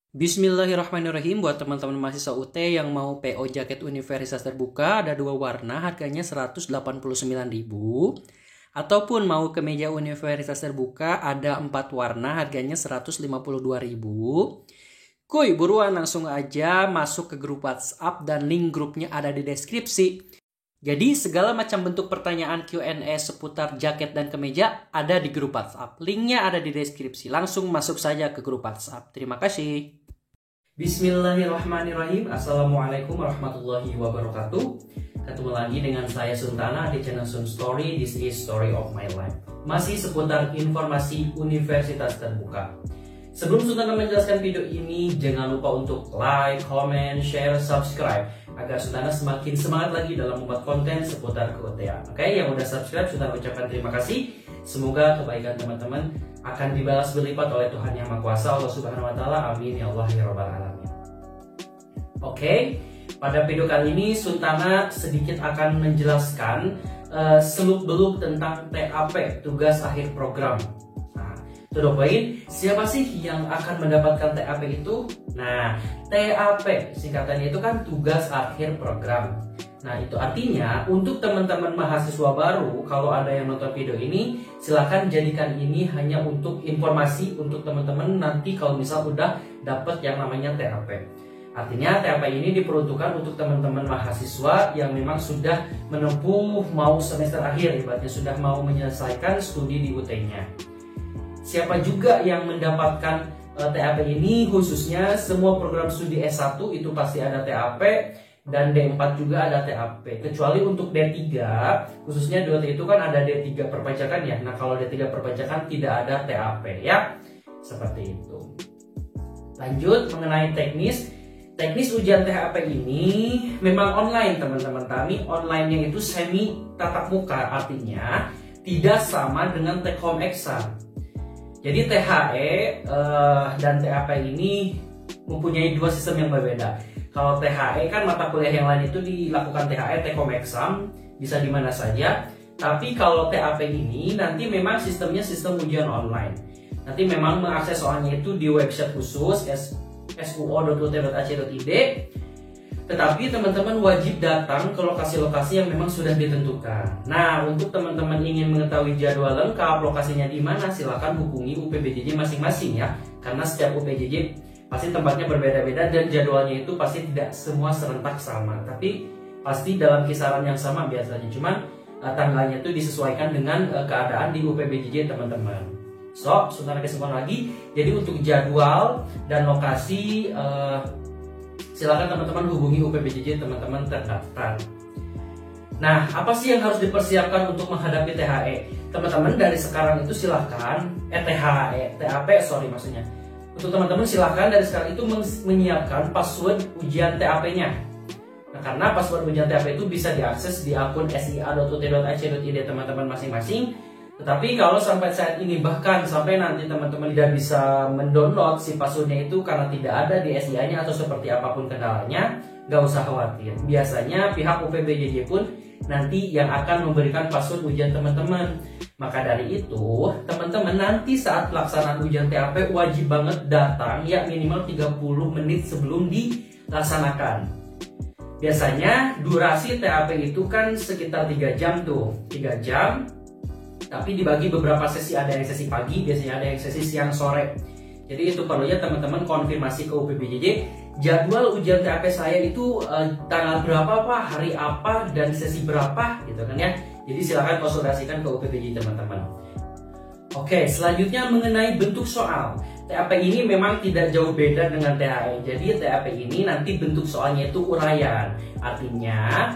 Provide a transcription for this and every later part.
Bismillahirrahmanirrahim. Buat teman-teman mahasiswa UT yang mau PO jaket universitas terbuka, ada dua warna, harganya 189.000. Ataupun mau kemeja universitas terbuka, ada 4 warna, harganya 152.000. Kuy, buruan langsung aja masuk ke grup WhatsApp dan link grupnya ada di deskripsi. Jadi segala macam bentuk pertanyaan Q&A seputar jaket dan kemeja ada di grup WhatsApp. Linknya ada di deskripsi. Langsung masuk saja ke grup WhatsApp. Terima kasih. Bismillahirrahmanirrahim. Assalamualaikum warahmatullahi wabarakatuh. Ketemu lagi dengan saya Suntana di channel Sun Story. This is Story of My Life. Masih seputar informasi universitas terbuka. Sebelum Suntana menjelaskan video ini, jangan lupa untuk like, comment, share, subscribe agar Suntana semakin semangat lagi dalam membuat konten seputar keUT-an. Oke, yang udah subscribe Suntana ucapkan terima kasih. Semoga kebaikan teman-teman akan dibalas berlipat oleh Tuhan Yang Maha Kuasa, Allah Subhanahu wa taala. Amin ya Allah ya rabbal alamin. Oke, pada video kali ini Suntana sedikit akan menjelaskan seluk-beluk tentang TAP, tugas akhir program. To the point, siapa sih yang akan mendapatkan TAP itu? Nah, TAP singkatannya itu kan tugas akhir program. Nah, itu artinya untuk teman-teman mahasiswa baru, kalau ada yang nonton video ini, silahkan jadikan ini hanya untuk informasi untuk teman-teman nanti kalau misal udah dapat yang namanya TAP. Artinya TAP ini diperuntukkan untuk teman-teman mahasiswa yang memang sudah menempuh mau semester akhir, ibaratnya sudah mau menyelesaikan studi di UT-nya. Siapa juga yang mendapatkan TAP ini, khususnya semua program studi S1 itu pasti ada TAP, dan D4 juga ada TAP. Kecuali untuk D3, khususnya D3 itu kan ada D3 perpajakan ya. Nah, kalau D3 perpajakan tidak ada TAP ya. Seperti itu. Lanjut mengenai teknis. Teknis ujian TAP ini memang online, teman-teman. Tapi online-nya itu semi tatap muka, artinya tidak sama dengan take home exam. Jadi THE dan TAP ini mempunyai dua sistem yang berbeda. Kalau THE kan mata kuliah yang lain itu dilakukan THE, take home exam, bisa di mana saja. Tapi kalau TAP ini nanti memang sistemnya sistem ujian online. Nanti memang mengakses soalnya itu di website khusus suo.ut.ac.id. Tetapi teman-teman wajib datang ke lokasi-lokasi yang memang sudah ditentukan. Nah, untuk teman-teman ingin mengetahui jadwal lengkap, lokasinya di mana, silakan hubungi UPBJJ masing-masing ya. Karena setiap UPBJJ pasti tempatnya berbeda-beda dan jadwalnya itu pasti tidak semua serentak sama. Tapi pasti dalam kisaran yang sama biasanya. Cuman tanggalnya itu disesuaikan dengan keadaan di UPBJJ teman-teman. So, sebentar kesimpulan lagi. Jadi untuk jadwal dan lokasi silakan teman-teman hubungi UPBJJ teman-teman terdaftar. Nah, apa sih yang harus dipersiapkan untuk menghadapi THE? Teman-teman dari sekarang itu silakan TAP maksudnya. Untuk teman-teman silakan dari sekarang itu menyiapkan password ujian TAP-nya. Nah, karena password ujian TAP itu bisa diakses di akun sia.ut.ac.id teman-teman masing-masing. Tetapi kalau sampai saat ini bahkan sampai nanti teman-teman tidak bisa mendownload si passwordnya itu karena tidak ada di SIA-nya atau seperti apapun kendalanya, nggak usah khawatir. Biasanya pihak UPBJJ pun nanti yang akan memberikan password ujian teman-teman. Maka dari itu, teman-teman nanti saat pelaksanaan ujian TAP wajib banget datang ya minimal 30 menit sebelum dilaksanakan. Biasanya durasi TAP itu kan sekitar 3 jam tuh, 3 jam. Tapi dibagi beberapa sesi, ada yang sesi pagi, biasanya ada yang sesi siang sore. Jadi itu perlunya teman-teman konfirmasi ke UPBJJ jadwal ujian TAP saya itu tanggal berapa Pak, hari apa, dan sesi berapa gitu kan ya. Jadi silakan konsultasikan ke UPBJJ teman-teman. Oke, selanjutnya mengenai bentuk soal. TAP ini memang tidak jauh beda dengan THE. Jadi TAP ini nanti bentuk soalnya itu uraian. Artinya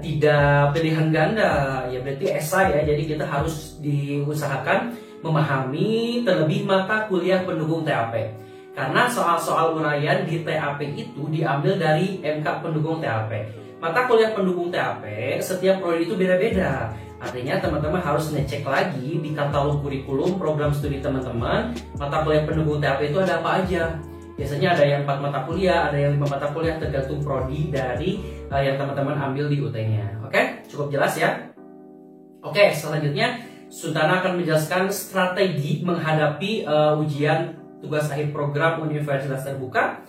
tidak pilihan ganda, ya berarti esai ya. Jadi kita harus diusahakan memahami terlebih mata kuliah pendukung TAP. Karena soal-soal uraian di TAP itu diambil dari MK pendukung TAP. Mata kuliah pendukung TAP setiap prodi itu beda-beda. Artinya teman-teman harus ngecek lagi di katalog kurikulum program studi teman-teman, mata kuliah pendukung TAP itu ada apa aja. Biasanya ada yang 4 mata kuliah, ada yang 5 mata kuliah, tergantung prodi dari yang teman-teman ambil di UT-nya. Oke, cukup jelas ya? Oke, selanjutnya Suntana akan menjelaskan strategi menghadapi ujian tugas akhir program Universitas Terbuka,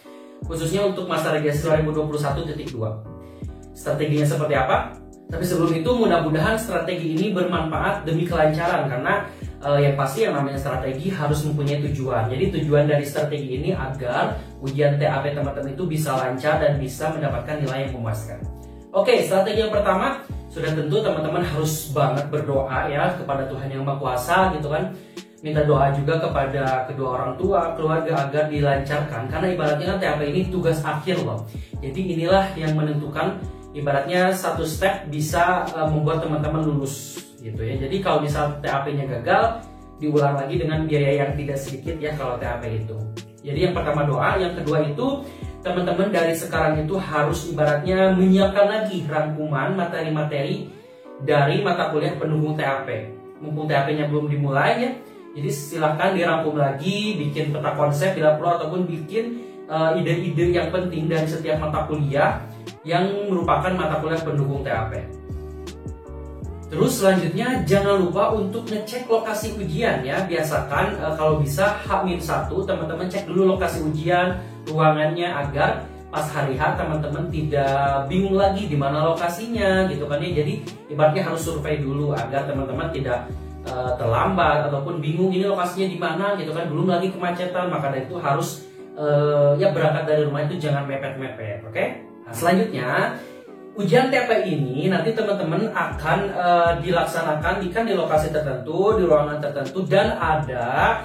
khususnya untuk masa registrasi 2021.2. Strateginya seperti apa? Tapi sebelum itu mudah-mudahan strategi ini bermanfaat demi kelancaran, karena yang pasti yang namanya strategi harus mempunyai tujuan. Jadi tujuan dari strategi ini agar ujian TAP teman-teman itu bisa lancar dan bisa mendapatkan nilai yang memuaskan. Oke, strategi yang pertama, sudah tentu teman-teman harus banget berdoa ya kepada Tuhan Yang Maha Kuasa gitu kan. Minta doa juga kepada kedua orang tua, keluarga agar dilancarkan. Karena ibaratnya kan TAP ini tugas akhir loh. Jadi inilah yang menentukan, ibaratnya satu step bisa membuat teman-teman lulus gitu ya. Jadi kalau misal TAP-nya gagal, diulang lagi dengan biaya yang tidak sedikit ya kalau TAP itu. Jadi yang pertama doa, yang kedua itu teman-teman dari sekarang itu harus ibaratnya menyiapkan lagi rangkuman materi-materi dari mata kuliah pendukung TAP. Mumpung TAP-nya belum dimulai ya, jadi silahkan dirangkum lagi, bikin peta konsep bila perlu, ataupun bikin ide-ide yang penting dari setiap mata kuliah yang merupakan mata kuliah pendukung TAP. Terus selanjutnya jangan lupa untuk ngecek lokasi ujian ya. Biasakan kalau bisa H-1 teman-teman cek dulu lokasi ujian, ruangannya, agar pas hari H teman-teman tidak bingung lagi di mana lokasinya gitu kan ya. Jadi ibaratnya harus survei dulu agar teman-teman tidak terlambat ataupun bingung ini lokasinya di mana gitu kan. Belum lagi kemacetan, maka dari itu harus ya berangkat dari rumah itu jangan mepet-mepet, oke? Nah, selanjutnya ujian TAP ini nanti teman-teman akan dilaksanakan di lokasi tertentu, di ruangan tertentu, dan ada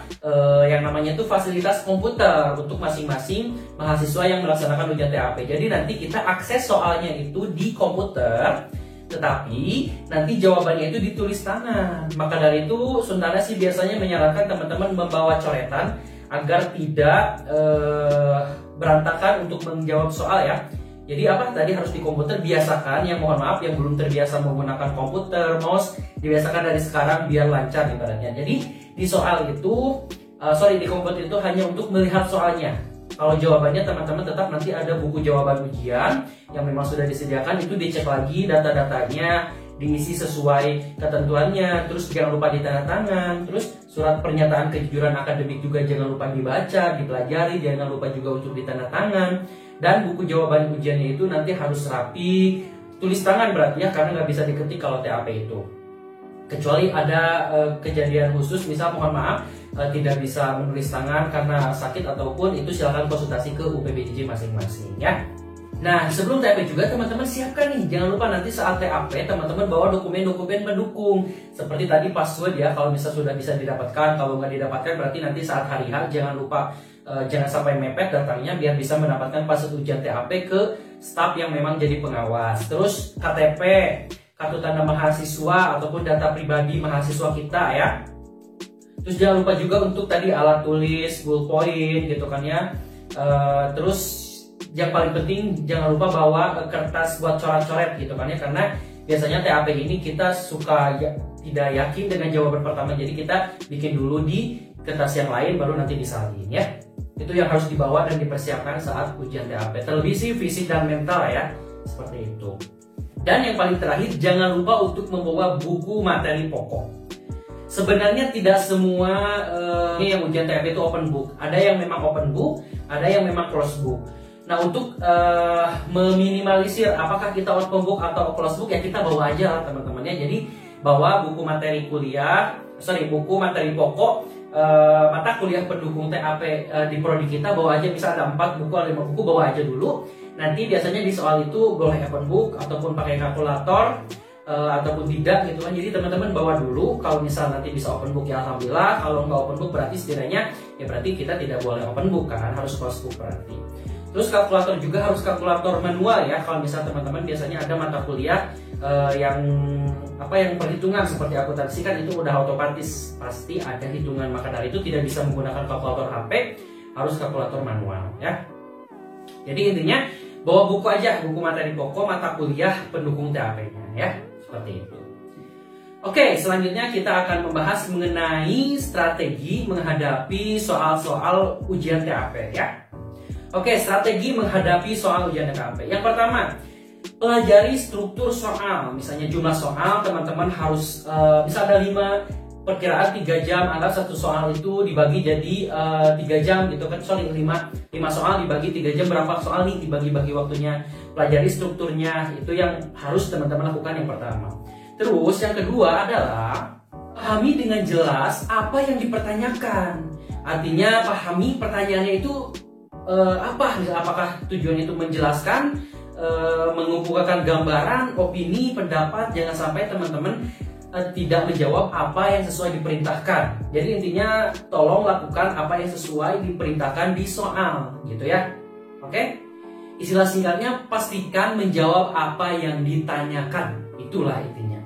yang namanya itu fasilitas komputer untuk masing-masing mahasiswa yang melaksanakan ujian TAP. Jadi nanti kita akses soalnya itu di komputer, tetapi nanti jawabannya itu ditulis tangan. Maka dari itu Suntana sih biasanya menyarankan teman-teman membawa coretan agar tidak berantakan untuk menjawab soal ya. Jadi apa tadi harus di komputer, biasakan yang mohon maaf yang belum terbiasa menggunakan komputer, mouse, dibiasakan dari sekarang biar lancar ibaratnya. Jadi di soal itu, di komputer itu hanya untuk melihat soalnya. Kalau jawabannya teman-teman tetap nanti ada buku jawaban ujian yang memang sudah disediakan, itu dicek lagi data-datanya, diisi sesuai ketentuannya, terus jangan lupa ditandatangan, terus surat pernyataan kejujuran akademik juga jangan lupa dibaca, dipelajari, jangan lupa juga untuk ditandatangan. Dan buku jawaban ujiannya itu nanti harus rapi, tulis tangan berarti ya, karena nggak bisa diketik kalau TAP itu. Kecuali ada kejadian khusus, misal mohon maaf tidak bisa menulis tangan karena sakit ataupun itu, silakan konsultasi ke UPBJJ masing-masing ya. Nah sebelum TAP juga teman-teman siapkan nih, jangan lupa nanti saat TAP teman-teman bawa dokumen-dokumen pendukung. Seperti tadi password ya, kalau misal sudah bisa didapatkan, kalau nggak didapatkan berarti nanti saat hari H jangan lupa. Jangan sampai mepet datangnya biar bisa mendapatkan password ujian TAP ke staf yang memang jadi pengawas. Terus KTP, kartu tanda mahasiswa ataupun data pribadi mahasiswa kita ya. Terus jangan lupa juga untuk tadi alat tulis, ballpoint gitu kan ya. Terus yang paling penting jangan lupa bawa kertas buat coret-coret gitu kan ya, karena biasanya TAP ini kita suka tidak yakin dengan jawaban pertama, jadi kita bikin dulu di kertas yang lain baru nanti disalin ya. Itu yang harus dibawa dan dipersiapkan saat ujian TAP. Terlebih sih fisik dan mental ya, seperti itu. Dan yang paling terakhir, jangan lupa untuk membawa buku materi pokok. Sebenarnya tidak semua ini yang ujian TAP itu open book. Ada yang memang open book, ada yang memang closed book. Nah untuk meminimalisir apakah kita open book atau closed book ya, kita bawa aja teman-teman ya. Jadi bawa buku materi kuliah, buku materi pokok mata kuliah pendukung TAP di prodi kita, bawa aja, bisa ada 4 buku atau 5 buku, bawa aja dulu. Nanti biasanya di soal itu boleh open book ataupun pakai kalkulator ataupun tidak gitu kan. Jadi teman-teman bawa dulu, kalau misal nanti bisa open book ya alhamdulillah, kalau nggak open book berarti setidaknya ya berarti kita tidak boleh open book kan, harus closed book berarti. Terus kalkulator juga harus kalkulator manual ya. Kalau misal teman-teman biasanya ada mata kuliah yang perhitungan seperti akuntansi kan, itu udah otomatis pasti ada hitungan, maka dari itu tidak bisa menggunakan kalkulator HP, harus kalkulator manual ya. Jadi intinya bawa buku aja, buku materi pokok mata kuliah pendukung TAP-nya ya, seperti itu. Oke, selanjutnya kita akan membahas mengenai strategi menghadapi soal-soal ujian TAP ya. Oke, strategi menghadapi soal ujian TAP. Yang pertama, pelajari struktur soal. Misalnya jumlah soal, teman-teman harus bisa ada 5 perkiraan 3 jam, anggap satu soal itu dibagi jadi 3 jam gitu kan, sorry 5 soal dibagi 3 jam, berapa soal nih dibagi-bagi waktunya, pelajari strukturnya, itu yang harus teman-teman lakukan yang pertama. Terus yang kedua adalah pahami dengan jelas apa yang dipertanyakan. Artinya pahami pertanyaannya itu apa, apakah tujuannya itu menjelaskan, mengumpulkan gambaran, opini, pendapat. Jangan sampai teman-teman tidak menjawab apa yang sesuai diperintahkan. Jadi intinya tolong lakukan apa yang sesuai diperintahkan di soal, gitu ya. Oke? Istilah singkatnya pastikan menjawab apa yang ditanyakan. Itulah intinya.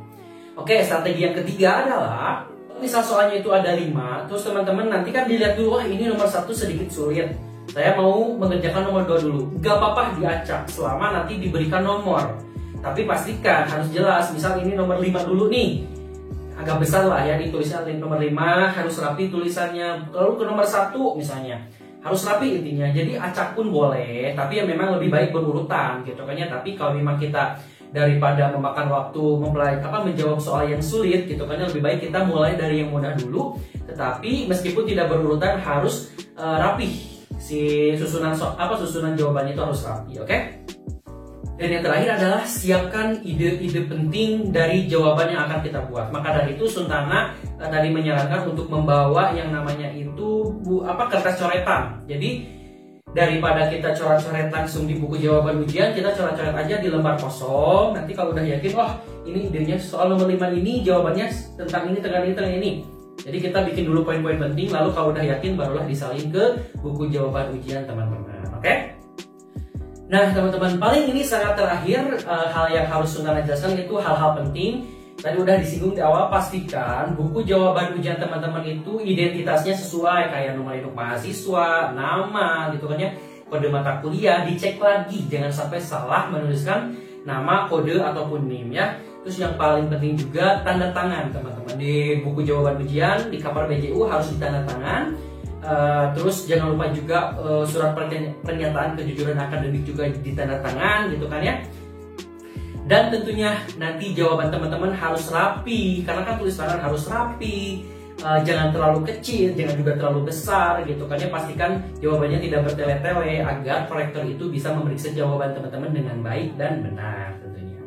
Oke, strategi yang ketiga adalah misal soalnya itu ada 5, terus teman-teman nanti kan dilihat dulu, wah ini nomor 1 sedikit sulit, saya mau mengerjakan nomor 2 dulu. Gak apa-apa diacak selama nanti diberikan nomor. Tapi pastikan harus jelas, misal ini nomor 5 dulu nih, agak besar lah ya ditulisnya nomor 5, harus rapi tulisannya. Lalu ke nomor 1 misalnya, harus rapi intinya. Jadi acak pun boleh, tapi ya memang lebih baik berurutan gitu kan ya. Tapi kalau memang kita daripada memakan waktu menjawab soal yang sulit gitu kan, lebih baik kita mulai dari yang mudah dulu. Tetapi meskipun tidak berurutan harus rapi, si susunan jawabannya itu harus rapi, oke? Dan yang terakhir adalah siapkan ide-ide penting dari jawaban yang akan kita buat. Maka dari itu Suntana tadi menyarankan untuk membawa yang namanya itu kertas coretan. Jadi daripada kita coret-coret langsung di buku jawaban ujian, kita coret-coret aja di lembar kosong. Nanti kalau udah yakin, wah ini idenya soal nomor 5 ini, jawabannya tentang ini. Jadi kita bikin dulu poin-poin penting, lalu kalau udah yakin barulah disalin ke buku jawaban ujian teman-teman. Oke? Nah teman-teman, paling ini sangat terakhir hal yang harus Suntana jelaskan itu hal-hal penting. Tadi udah disinggung di awal, pastikan buku jawaban ujian teman-teman itu identitasnya sesuai, kayak nomor induk mahasiswa, nama gitu kan ya, kode mata kuliah, dicek lagi, jangan sampai salah menuliskan nama, kode ataupun NIM ya. Terus yang paling penting juga tanda tangan teman-teman, di buku jawaban ujian di cover BJU harus ditanda tangan. Terus jangan lupa juga surat pernyataan kejujuran akademik juga ditanda tangan gitu kan ya. Dan tentunya nanti jawaban teman-teman harus rapi, karena kan tulis tangan harus rapi, jangan terlalu kecil, jangan juga terlalu besar gitu kan ya. Pastikan jawabannya tidak bertele-tele agar korektor itu bisa memeriksa jawaban teman-teman dengan baik dan benar tentunya.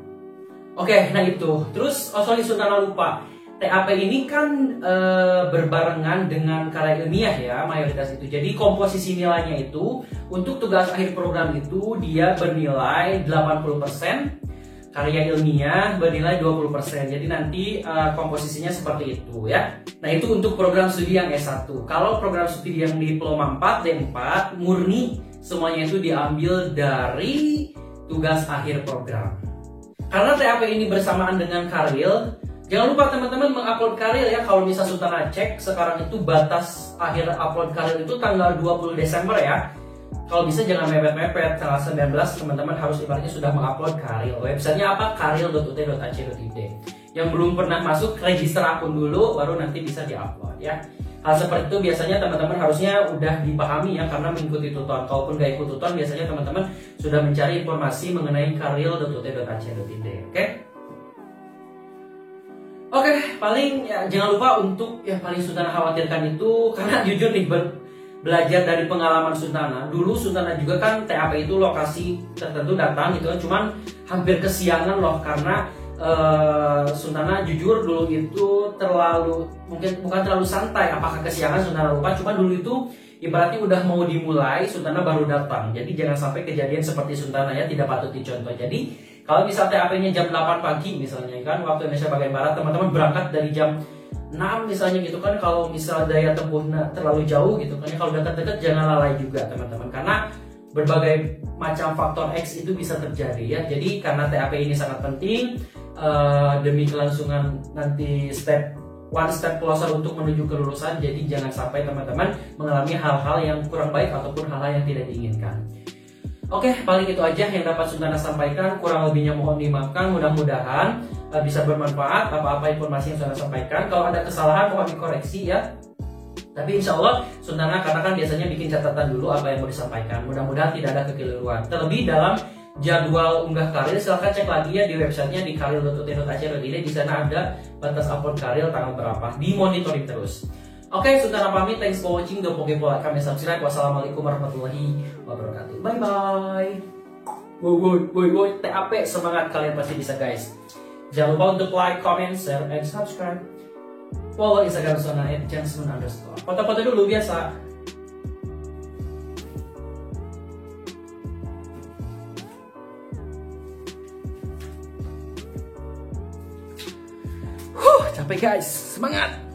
Oke, nah itu. Terus Suntana lupa, TAP ini kan berbarengan dengan karya ilmiah ya, mayoritas itu. Jadi komposisi nilainya itu untuk tugas akhir program itu dia bernilai 80%, karya ilmiah bernilai 20%. Jadi nanti komposisinya seperti itu ya. Nah itu untuk program studi yang S1. Kalau program studi yang diploma 4, D4 murni semuanya itu diambil dari tugas akhir program. Karena TAP ini bersamaan dengan karil, jangan lupa teman-teman mengupload karil ya. Kalau misal Suntana cek sekarang itu batas akhir upload karil itu tanggal 20 Desember ya. Kalau bisa jangan mepet-mepet, tanggal 19 teman-teman harus ibaratnya sudah mengupload karil. Websitenya apa? karil.ut.ac.id. Yang belum pernah masuk, register akun dulu, baru nanti bisa diupload ya. Hal seperti itu biasanya teman-teman harusnya udah dipahami ya, karena mengikuti tutoran. Kalaupun gak ikut tutoran, biasanya teman-teman sudah mencari informasi mengenai karil.ut.ac.id. Oke, paling ya, jangan lupa untuk yang paling Suntana khawatirkan itu, karena jujur nih belajar dari pengalaman Suntana. Dulu Suntana juga kan TAP itu lokasi tertentu datang gitu kan, cuman hampir kesiangan loh, karena Suntana jujur dulu itu bukan terlalu santai. Apakah kesiangan Suntana lupa, cuma dulu itu ibaratnya udah mau dimulai, Suntana baru datang. Jadi jangan sampai kejadian seperti Suntana ya, tidak patut dicontoh. Jadi kalau misal TAP-nya jam 8 pagi misalnya kan, waktu Indonesia bagian Barat, teman-teman berangkat dari jam 6 misalnya gitu kan. Kalau misal daya tempuhnya terlalu jauh gitu kan, kalau dekat-dekat jangan lalai juga teman-teman, karena berbagai macam faktor X itu bisa terjadi ya. Jadi karena TAP ini sangat penting, demi kelangsungan nanti one step closer untuk menuju kelulusan. Jadi jangan sampai teman-teman mengalami hal-hal yang kurang baik ataupun hal-hal yang tidak diinginkan. Oke, paling itu aja yang dapat Suntana sampaikan. Kurang lebihnya mohon dimaafkan. Mudah-mudahan bisa bermanfaat apa-apa informasi yang Suntana sampaikan. Kalau ada kesalahan mohon dikoreksi ya. Tapi insya Allah Suntana karena kan biasanya bikin catatan dulu apa yang mau disampaikan. Mudah-mudahan tidak ada kekeliruan. Terlebih dalam jadwal unggah karir, silahkan cek lagi ya di websitenya di karir.ut.ac.id. Di sana ada batas upload karir tanggal berapa, dimonitoring terus. Oke, Sultan pamit. Thanks for watching. Don't forget to like, comment, subscribe. Wassalamualaikum warahmatullahi wabarakatuh. Bye bye. Woi, TAP semangat, kalian pasti bisa guys. Jangan lupa untuk like, comment, share, and subscribe. Follow Instagram Sona @jansman_. Foto-foto dulu biasa. Capek guys, semangat.